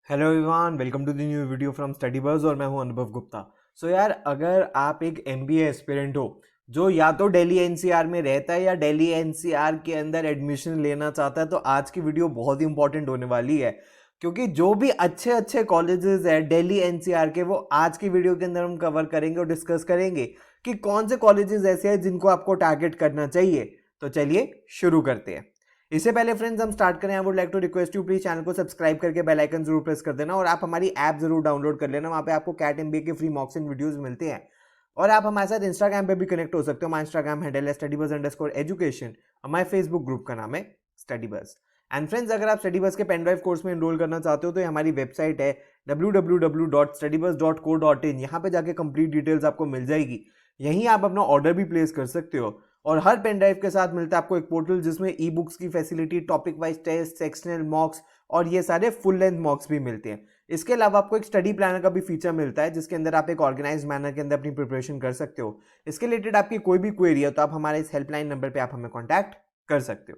Hello everyone, welcome to the new video from Study Buzz और मैं हूं अनुभव गुप्ता। सो यार, अगर आप एक एमबीए एस्पिरेंट हो जो या तो दिल्ली एनसीआर में रहता है या दिल्ली एनसीआर के अंदर एडमिशन लेना चाहता है, तो आज की वीडियो बहुत ही इंपॉर्टेंट होने वाली है। क्योंकि जो भी अच्छे अच्छे कॉलेजेस है दिल्ली एनसीआर के, वो आज की वीडियो के अंदर हम कवर करेंगे और डिस्कस करेंगे कि कौन से कॉलेजेस ऐसे हैं जिनको आपको टारगेट करना चाहिए। तो चलिए शुरू करते हैं। इससे पहले फ्रेंड्स हम स्टार्ट करें, I would like to request you please channel को सब्सक्राइब करके बेल आइकन जरूर प्रेस कर देना और आप हमारी ऐप जरूर डाउनलोड कर लेना। वहां पे आपको कैट एमबीए के फ्री मॉक्स एंड वीडियोस मिलते हैं और आप हमारे साथ इंस्टाग्राम पे भी कनेक्ट हो सकते हो। हमारा इंस्टाग्राम हैंडल है StudyBuzz_education। हमारे फेसबुक ग्रुप का नाम है StudyBuzz। एंड फ्रेंड्स, अगर आप StudyBuzz के पेन ड्राइव कोर्स में एनरोल करना चाहते हो तो हमारी वेबसाइट है www.studybuzz.co.in। यहाँ पे जाके कंप्लीट डिटेल्स आपको मिल जाएगी। यहीं आप अपना ऑर्डर भी प्लेस कर सकते हो और हर पेन ड्राइव के साथ मिलता है आपको एक पोर्टल जिसमें ई बुक्स की facility, topic wise test, sectional mocks और ये सारे फुल लेंथ मॉक्स भी मिलते हैं। इसके अलावा आपको एक स्टडी प्लानर का भी फीचर मिलता है जिसके अंदर आप एक ऑर्गेनाइज मैनर के अंदर अपनी प्रिपरेशन कर सकते हो। इसके रिलेटेड आपकी कोई भी क्वेरी है तो आप हमारे इस हेल्पलाइन नंबर पर आप हमें कॉन्टैक्ट कर सकते हो।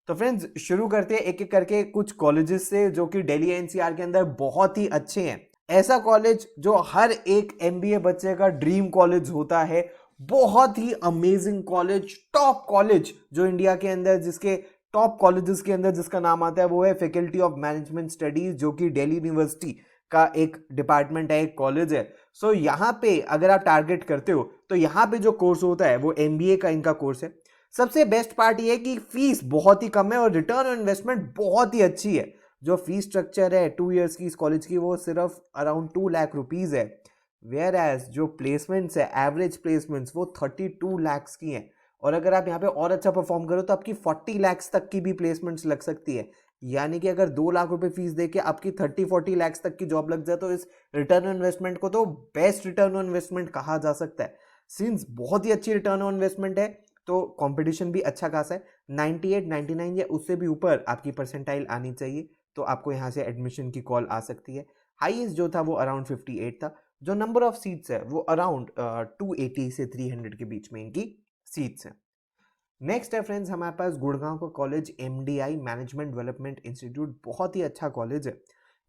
तो फ्रेंड्स, शुरू करते हैं एक एक करके कुछ कॉलेजेस से जो कि दिल्ली एनसीआर के अंदर बहुत ही अच्छे हैं। ऐसा कॉलेज जो हर एक एमबीए बच्चे का ड्रीम कॉलेज होता है, बहुत ही अमेजिंग कॉलेज, टॉप कॉलेज जो इंडिया के अंदर, जिसके टॉप कॉलेजेस के अंदर जिसका नाम आता है वो है फैकल्टी ऑफ मैनेजमेंट स्टडीज, जो कि दिल्ली यूनिवर्सिटी का एक डिपार्टमेंट है, एक कॉलेज है। सो यहाँ पे अगर आप टारगेट करते हो तो यहाँ पे जो कोर्स होता है वो एमबीए का इनका कोर्स है। सबसे बेस्ट पार्ट ये है कि फीस बहुत ही कम है और रिटर्न ऑन इन्वेस्टमेंट बहुत ही अच्छी है। जो फीस स्ट्रक्चर है 2 इयर्स की इस कॉलेज की, वो सिर्फ अराउंड 2 लाख रुपीज है। वेयर एज जो प्लेसमेंट्स है, एवरेज प्लेसमेंट्स वो 32 लाख की हैं। और अगर आप यहाँ पे और अच्छा परफॉर्म करो तो आपकी 40 लाख तक की भी प्लेसमेंट्स लग सकती है। यानी कि अगर 2 लाख रुपए फीस देके आपकी 30-40 लाख तक की जॉब लग जाए तो इस रिटर्न ऑन इन्वेस्टमेंट को तो बेस्ट रिटर्न ऑन इन्वेस्टमेंट कहा जा सकता है। सिंस बहुत ही अच्छी रिटर्न ऑन इन्वेस्टमेंट है तो कंपटीशन भी अच्छा खासा है। 98, 99 या उससे भी ऊपर आपकी परसेंटाइल आनी चाहिए तो आपको यहाँ से एडमिशन की कॉल आ सकती है। हाईएस्ट जो था वो अराउंड 58 था। जो नंबर ऑफ सीट्स है वो अराउंड 280 से 300 के बीच में इनकी सीट्स हैं। नेक्स्ट है फ्रेंड्स हमारे पास गुड़गांव का college MDI management development institute. बहुत ही अच्छा कॉलेज है।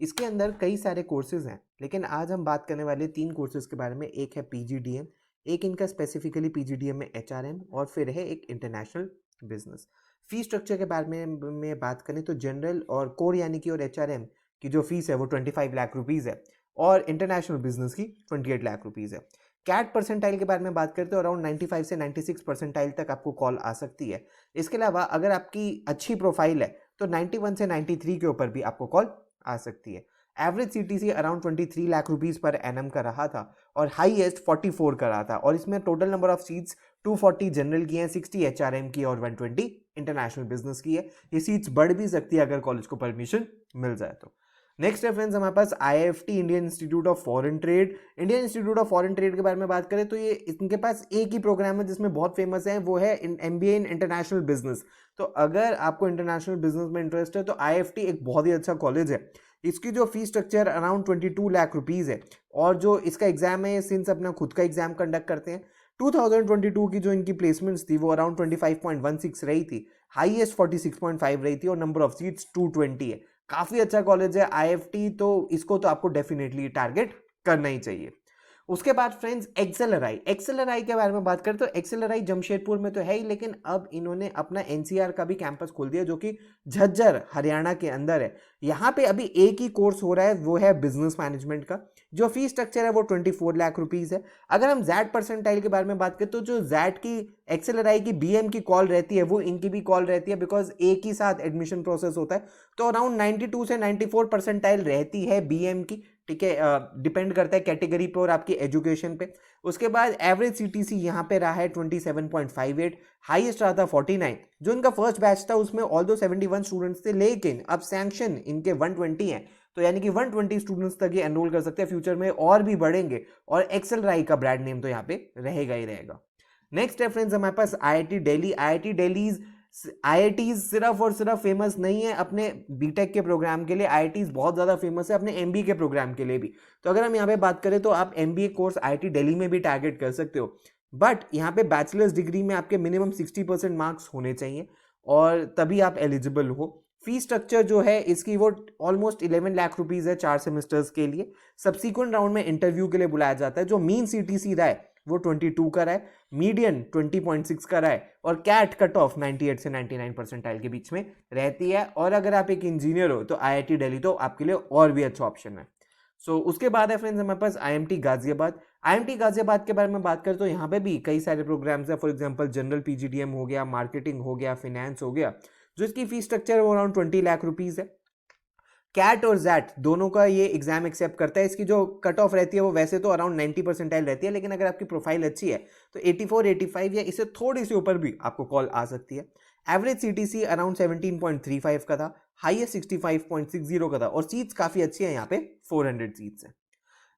इसके अंदर कई सारे कोर्सेज हैं, लेकिन आज हम बात करने वाले 3 कोर्सेज के बारे में। एक है PGDM, एक इनका स्पेसिफिकली PGDM में HRM, और फिर है एक इंटरनेशनल बिजनेस। फी स्ट्रक्चर के बारे में बात करें तो जनरल और कोर यानी कि और HRM की जो फीस है वो 25 लाख रुपीज़ है और इंटरनेशनल बिजनेस की 28 लाख रुपीज़ है। कैट परसेंटाइल के बारे में बात करते हो अराउंड 95 से 96 परसेंटाइल तक आपको कॉल आ सकती है। इसके अलावा अगर आपकी अच्छी प्रोफाइल है तो 91 से 93 के ऊपर भी आपको कॉल आ सकती है। Average CTC around 23 lakh rupees per annum का रहा था और हाईएस्ट 44 का रहा था। और इसमें total number of seats 240 general की हैं, 60 HRM की और 120 इंटरनेशनल बिजनेस की है। ये सीट्स बढ़ भी सकती है अगर कॉलेज को परमिशन मिल जाए तो। नेक्स्ट है फ्रेंड्स हमारे पास IIFT, Indian institute of foreign trade. Indian institute of foreign trade के बारे में बात करें तो ये इनके पास एक ही प्रोग्राम है जिसमें बहुत फेमस है, वो है MBA इन इंटरनेशनल बिजनेस। तो अगर आपको इंटरनेशनल बिजनेस में इंटरेस्ट है तो IIFT एक बहुत ही अच्छा कॉलेज है। इसकी जो fees structure around 22 lakh rupees है और जो इसका एग्जाम है, सिंस अपना खुद का एग्जाम कंडक्ट करते हैं, 2022 की जो इनकी प्लेसमेंट्स थी वो अराउंड 25.16 रही थी, हाईएस्ट 46.5 रही थी और नंबर ऑफ सीट्स 220 है। काफ़ी अच्छा कॉलेज है IIFT, तो इसको तो आपको डेफिनेटली टारगेट करना ही चाहिए। उसके बाद फ्रेंड्स एक्सेलराई के बारे में बात करें तो एक्सेलराई जमशेदपुर में तो है ही, लेकिन अब इन्होंने अपना NCR का भी कैंपस खोल दिया जो कि झज्जर हरियाणा के अंदर है। यहाँ पे अभी एक ही कोर्स हो रहा है, वो है बिजनेस मैनेजमेंट का। जो फी स्ट्रक्चर है वो 24 लाख रुपीज़ है। अगर हम जैड परसेंटाइल के बारे में बात करें तो जो जैड की एक्सेलराई की BM की कॉल रहती है वो इनकी भी कॉल रहती है, बिकॉज एक ही साथ एडमिशन प्रोसेस होता है। तो अराउंड 92 से 94 परसेंटाइल रहती है BM की। ठीक है, डिपेंड करता है कैटेगरी पे और आपकी एजुकेशन पे। उसके बाद एवरेज CTC यहाँ पे रहा है 27.58, हाईएस्ट रहा था 49। जो इनका फर्स्ट बैच था उसमें ऑल्दो 71 स्टूडेंट्स थे, लेकिन अब सैंक्शन इनके 120 हैं, तो यानी कि 120 स्टूडेंट्स तक ये एनरोल कर सकते हैं। फ्यूचर में और भी बढ़ेंगे और एक्सेलराई का ब्रांड नेम तो यहाँ पे रहेगा ही रहेगा। नेक्स्ट है फ्रेंड्स हमारे पास IIT दिल्ली। IITs सिर्फ और सिर्फ फेमस नहीं है अपने बीटेक के प्रोग्राम के लिए, IITs बहुत ज़्यादा फेमस है अपने MBA के प्रोग्राम के लिए भी। तो अगर हम यहाँ पे बात करें तो आप MBA कोर्स IIT दिल्ली में भी टारगेट कर सकते हो, बट यहाँ पे बैचलर्स डिग्री में आपके मिनिमम 60% मार्क्स होने चाहिए और तभी आप एलिजिबल हो। फी स्ट्रक्चर जो है इसकी वो ऑलमोस्ट 11 लाख रुपीज है 4 सेमेस्टर्स के लिए। सब्सिक्वेंट राउंड में इंटरव्यू के लिए बुलाया जाता है। जो मीन सीटीसी रहा है वो 22 का रहा है, मीडियन 20.6 का रहा है और कैट कट ऑफ 98 से 99 परसेंटाइल के बीच में रहती है। और अगर आप एक इंजीनियर हो तो आईआईटी दिल्ली तो आपके लिए और भी अच्छा ऑप्शन है। उसके बाद है फ्रेंड्स हमारे पास आईएमटी गाजियाबाद। आईएमटी गाजियाबाद के बारे में बात करें तो यहाँ पे भी कई सारे प्रोग्राम्स है। फॉर एग्जांपल जनरल पीजीडीएम हो गया, मार्केटिंग हो गया, फाइनेंस हो गया, जो इसकी फीस स्ट्रक्चर वो अराउंड 20 लाख रुपीज है। कैट और जैट दोनों का ये एग्जाम एक्सेप्ट करता है। इसकी जो कट ऑफ रहती है वो वैसे तो अराउंड 90 परसेंटाइल रहती है, लेकिन अगर आपकी प्रोफाइल अच्छी है तो 84, 85 या इससे थोड़ी सी ऊपर भी आपको कॉल आ सकती है। एवरेज सीटीसी अराउंड 17.35 का था, हाईएस्ट 65.60 का था और सीट्स काफी अच्छी है, यहाँ पे 400 सीट्स है।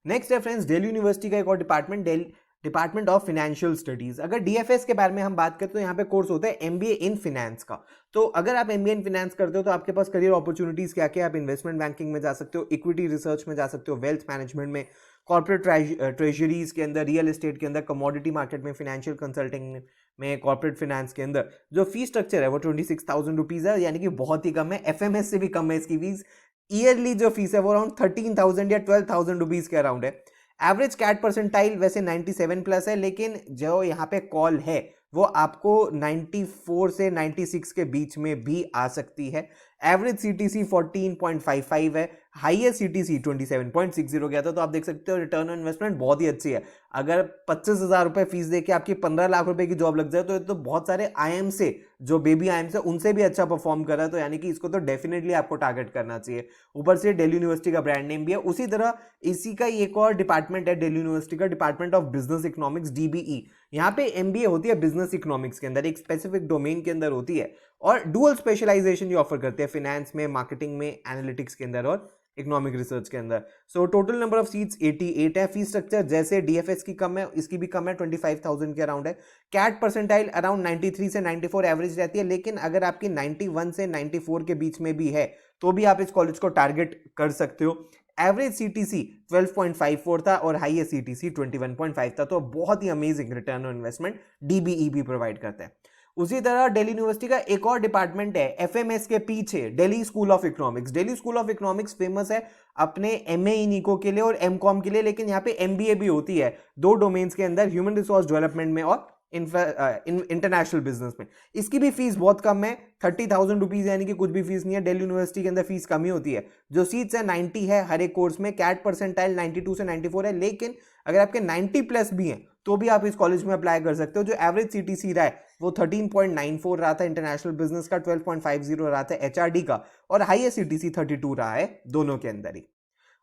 नेक्स्ट है फ्रेंड्स दिल्ली यूनिवर्सिटी का एक और department, department of financial studies. अगर डीएफएस के बारे में हम बात करें तो यहाँ पे कोर्स होता है एमबीए इन फाइनेंस का। तो अगर आप एमबीए इन फाइनेंस करते हो तो आपके पास करियर अपॉर्चुनिटीज क्या क्या, आप इन्वेस्टमेंट बैंकिंग में जा सकते हो, इक्विटी रिसर्च में जा सकते हो, वेल्थ मैनेजमेंट में, कॉर्पोरेट ट्रेजरीज के अंदर, रियल एस्टेट के अंदर, कमोडिटी मार्केट में, फाइनेंशियल कंसल्टिंग में, कॉर्पोरेट फाइनेंस के अंदर। जो फीस स्ट्रक्चर है वो 26,000 रुपीज है, यानी कि बहुत ही कम है। एफएमएस से भी कम है इसकी फीस। ईयरली जो फीस है वो अराउंड 13,000 या 12,000 रुपीज के अराउंड है। एवरेज कैट परसेंटाइल वैसे 97 प्लस है, लेकिन जो यहाँ पे कॉल है वो आपको 94 से 96 के बीच में भी आ सकती है। एवरेज सीटीसी 14.55 है, हाईएस्ट सीटीसी 27.60 गया था। तो आप देख सकते हो रिटर्न ऑन इन्वेस्टमेंट बहुत ही अच्छी है। अगर 25,000 रुपए फीस देके आपकी 15 लाख रुपए की जॉब लग जाए तो बहुत सारे आईएम से, जो बेबी आईएम से, उनसे भी अच्छा परफॉर्म कर रहा है। तो यानी कि इसको तो डेफिनेटली आपको टारगेट करना चाहिए। ऊपर से दिल्ली यूनिवर्सिटी का ब्रांड नेम भी है। उसी तरह इसी का एक और डिपार्टमेंट है दिल्ली यूनिवर्सिटी का, department of business economics, DBE. यहाँ पे एमबीए होती है बिजनेस इकोनॉमिक्स के अंदर, एक स्पेसिफिक डोमेन के अंदर होती है और डुअल स्पेशलाइजेशन ये ऑफर करते हैं, फाइनेंस में, मार्केटिंग में, एनालिटिक्स के अंदर और इकोनॉमिक रिसर्च के अंदर। टोटल नंबर ऑफ सीट्स 88 है। फीस स्ट्रक्चर जैसे डीएफएस की कम है, इसकी भी कम है, 25,000 के अराउंड है। कैट परसेंटाइल अराउंड 93 से 94 एवरेज रहती है, लेकिन अगर आपकी 91 से 94 के बीच में भी है तो भी आप इस कॉलेज को टारगेट कर सकते हो। एवरेज सीटीसी 12.54 था और हाईएस्ट सीटीसी 21.5 था। तो बहुत ही amazing return on investment DBE भी प्रोवाइड करता है। उसी तरह दिल्ली यूनिवर्सिटी का एक और डिपार्टमेंट है एफएमएस के पीछे, Delhi school of economics. Delhi school of economics famous है अपने एमए इन इको के लिए और एमकॉम के लिए, लेकिन यहाँ पे एमबीए भी होती है दो डोमेन्स के अंदर, ह्यूमन रिसोर्स डेवलपमेंट में और इंटरनेशनल बिजनेस में। इसकी भी फीस बहुत कम है, 30,000 रुपीज, यानी कि कुछ भी फीस नहीं है। दिल्ली यूनिवर्सिटी के अंदर फीस कम ही होती है। जो सीट्स है 90 है हर एक कोर्स में। कैट परसेंटाइल 92 से 94 है, लेकिन अगर आपके 90 प्लस भी हैं तो भी आप इस कॉलेज में अप्लाई कर सकते हो। जो एवरेज सीटीसी रहा है वो 13.94 रहा था इंटरनेशनल बिजनेस का, 12.50 रहा था एचआरडी का और हाईएस्ट सीटीसी 32 रहा है दोनों के अंदर ही।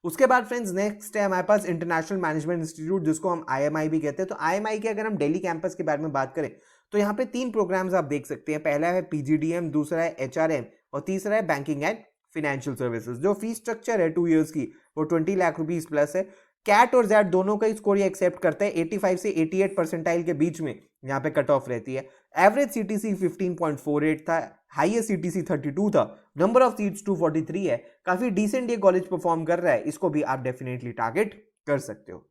उसके बाद फ्रेंड्स नेक्स्ट है हमारे पास इंटरनेशनल मैनेजमेंट इंस्टीट्यूट, जिसको हम आईएमआई भी कहते हैं। तो आईएमआई के अगर हम दिल्ली कैंपस के बारे में बात करें तो यहाँ पे 3 प्रोग्राम्स आप देख सकते हैं। पहला है पीजीडीएम, दूसरा है एचआरएम और तीसरा है बैंकिंग एंड फाइनेंशियल सर्विसेज। जो फीस स्ट्रक्चर है 2 इयर्स की वो 20 लाख रुपीज प्लस है। कैट और जैट दोनों का स्कोर ये एक्सेप्ट करता है। 85 से 88 परसेंटाइल के बीच में यहाँ पे कट ऑफ रहती है। एवरेज सीटीसी 15.48 था, हाईएस्ट सीटीसी 32 था। नंबर ऑफ सीट्स 243 है। काफी डिसेंट ये कॉलेज परफॉर्म कर रहा है, इसको भी आप डेफिनेटली टारगेट कर सकते हो।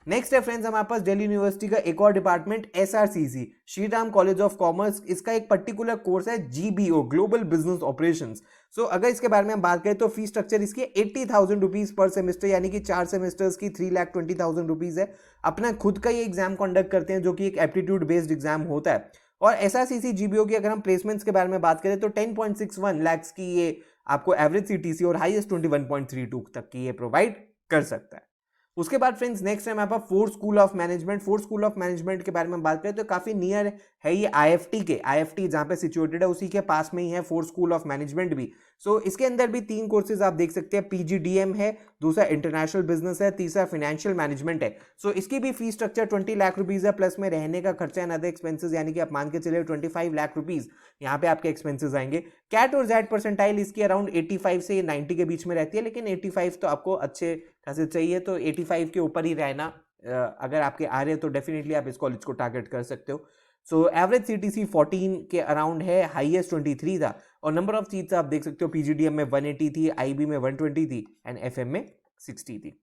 नेक्स्ट है फ्रेंड्स हमारे पास दिल्ली यूनिवर्सिटी का एक और department SRCC, Shri Ram college of commerce. इसका एक पर्टिकुलर कोर्स है जीबीओ, ग्लोबल बिजनेस ऑपरेशंस। अगर इसके बारे में हम बात करें तो फीस स्ट्रक्चर इसकी 80,000 रुपीज पर सेमेस्टर, यानी कि 4 सेमेस्टर्स की 3,20,000 रुपीज है। अपना खुद का ये एग्जाम कंडक्ट करते हैं जो कि एक एप्टीट्यूड बेस्ड एग्जाम होता है। और एसआरसीसी जीबीओ की अगर हम प्लेसमेंट्स के बारे में बात करें तो 10.61 लाख की ये आपको एवरेज सीटीसी और हाईएस्ट 21.32 तक की ये प्रोवाइड कर सकता है। उसके बाद फ्रेंड्स नेक्स्ट है हमारे पास Force school of management. Force school of management के बारे में बात करें तो काफी नियर है ये आईएफटी के, आईएफटी जहां पे सिचुएटेड है उसी के पास में ही है फोर्स स्कूल ऑफ मैनेजमेंट भी। इसके अंदर भी 3 कोर्सेज आप देख सकते हैं। पीजीडीएम है, दूसरा इंटरनेशनल बिजनेस है, तीसरा फाइनेंशियल मैनेजमेंट है। इसकी भी फीस स्ट्रक्चर 20 लाख रुपीज है, प्लस में रहने का खर्चा एंड अदर एक्सपेंसेस, यानी कि आप मान के चले 25 लाख रुपीज यहाँ पे आपके एक्सपेंसेस आएंगे। कैट और जैट परसेंटाइल इसकी अराउंड 85 से 90 के बीच में रहती है, लेकिन 85 तो आपको अच्छे खासे चाहिए, तो 85 के ऊपर ही रहना अगर आपके आ रहे हैं तो डेफिनेटली आप इस कॉलेज को टारगेट कर सकते हो। एवरेज सीटीसी 14 के अराउंड है, हाईएस्ट 23 था और नंबर ऑफ सीट्स आप देख सकते हो पीजीडीएम में 180 थी, आईबी में 120 थी एंड एफएम में 60 थी।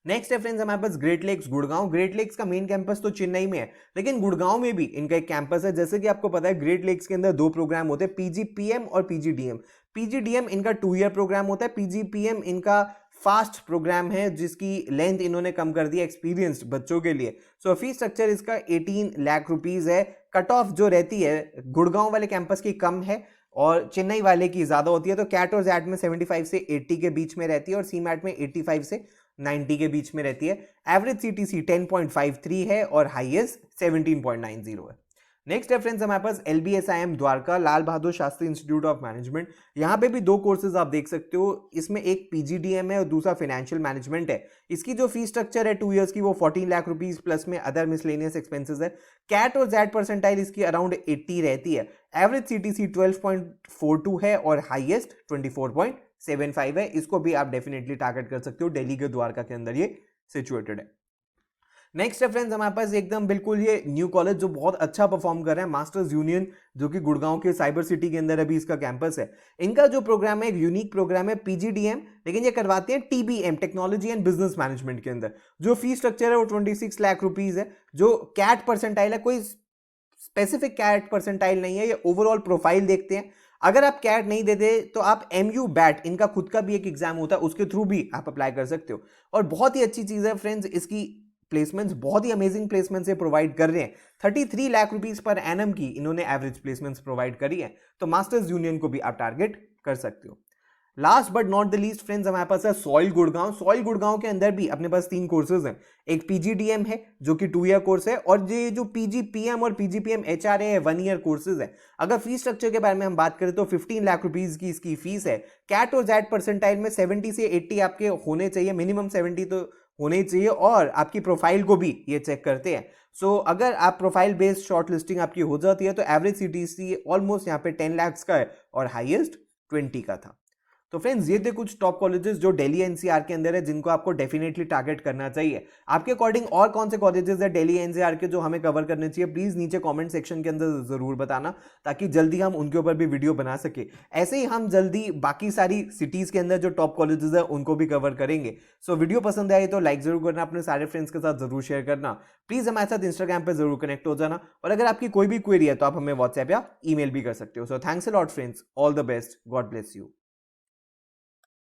नेक्स्ट है फ्रेंड्स हमारे पास Great Lakes Gurgaon. Great Lakes का मेन कैंपस तो चेन्नई में है, लेकिन गुड़गांव में भी इनका एक कैंपस है। जैसे कि आपको पता है ग्रेट लेक्स के अंदर 2 प्रोग्राम होते हैं, पीजीपीएम और पीजीडीएम। पीजीडीएम इनका 2 ईयर प्रोग्राम होता है, पीजीपीएम इनका फास्ट प्रोग्राम है जिसकी लेंथ इन्होंने कम कर दी एक्सपीरियंस्ड बच्चों के लिए। सो फी स्ट्रक्चर इसका 18 लाख रुपीज है। कट ऑफ जो रहती है गुड़गांव वाले कैंपस की कम है और चेन्नई वाले की ज्यादा होती है। तो कैट और जैट में 75 से 80 के बीच में रहती है और सीमैट में 85 से 90 के बीच में रहती है। एवरेज सीटीसी 10.53 है और हाईएस्ट 17.90 है। नेक्स्ट है फ्रेंड्स हमारे पास LBSIM Dwarka, Lal Bahadur Shastri institute of management. यहाँ पे भी 2 कोर्सेज आप देख सकते हो, इसमें एक पीजीडीएम है और दूसरा फाइनेंशियल मैनेजमेंट है। इसकी जो फीस स्ट्रक्चर है 2 इयर्स की वो 14 लाख रुपीज प्लस में अदर मिसलेनियस एक्सपेंसेस है। कैट और जैट परसेंटाइल इसकी अराउंड 80 रहती है। एवरेज सीटीसी 12.42 है और हाईएस्ट 24.75 है। इसको भी आप डेफिनेटली टारगेट कर सकते हो, दिल्ली के द्वारका के अंदर ये सिचुएटेड है। नेक्स्ट है फ्रेंड्स हमारे पास एकदम बिल्कुल ये न्यू कॉलेज जो बहुत अच्छा परफॉर्म कर रहा है, मास्टर्स यूनियन, जो कि गुड़गांव के साइबर सिटी के अंदर अभी इसका कैंपस है। इनका जो प्रोग्राम है एक यूनिक प्रोग्राम है पीजीडीएम, लेकिन ये करवाते हैं TBM, technology and business management के अंदर। जो फीस स्ट्रक्चर है वो 26 लाख रुपीज है। जो कैट परसेंटाइल है, कोई स्पेसिफिक कैट परसेंटाइल नहीं है, ये ओवरऑल प्रोफाइल देखते हैं। अगर आप कैट नहीं देते तो आप MU बैट, इनका खुद का भी एक एग्जाम होता है, उसके थ्रू भी आप अप्लाई कर सकते हो। और बहुत ही अच्छी चीज है फ्रेंड्स, इसकी प्लेसमेंट्स बहुत ही अमेजिंग प्लेसमेंट्स ये प्रोवाइड कर रहे हैं। 33 लाख रुपीस पर एनम की इन्होंने एवरेज प्लेसमेंट्स प्रोवाइड करी है। तो मास्टर्स यूनियन को भी आप टारगेट कर सकते हो। Last but not the least friends हमारे पास है सॉइल गुड़गांव। सॉइल गुड़गांव के अंदर भी अपने पास 3 कोर्सेज हैं। एक पीजीडीएम है जो कि 2 ईयर कोर्स है और ये जो पीजीपीएम और पीजीपीएम HRA है 1 ईयर कोर्सेज है। अगर फीस स्ट्रक्चर के बारे में हम बात करें तो 15 लाख रुपीज की इसकी फीस है। कैट और जैट परसेंटाइल में 70 से 80 आपके होने चाहिए, मिनिमम 70 तो होने ही चाहिए। और आपकी प्रोफाइल को भी ये चेक करते हैं। सो अगर आप प्रोफाइल बेस्ड शॉर्ट लिस्टिंग आपकी हो जाती है तो एवरेज सीटीसी ऑलमोस्ट यहाँ पे 10 लाख का है और हाईएस्ट 20 का था। तो फ्रेंड्स ये थे कुछ टॉप कॉलेजेस जो दिल्ली NCR के अंदर है, जिनको आपको डेफिनेटली टारगेट करना चाहिए। आपके अकॉर्डिंग और कौन से कॉलेजेस है दिल्ली NCR के जो हमें कवर करने चाहिए, प्लीज नीचे कमेंट सेक्शन के अंदर जरूर बताना, ताकि जल्दी हम उनके ऊपर भी वीडियो बना सके। ऐसे ही हम जल्दी बाकी सारी सिटीज के अंदर जो टॉप कॉलेजेस है उनको भी कवर करेंगे। सो वीडियो पसंद आए तो लाइक जरूर करना, अपने सारे फ्रेंड्स के साथ जरूर शेयर करना। प्लीज हमारे साथ इंस्टाग्राम पर जरूर कनेक्ट हो जाना, और अगर आपकी कोई भी क्वेरी है तो आप हमें व्हाट्सएप या ईमेल भी कर सकते हो। So thanks a lot friends, all the best, God bless you.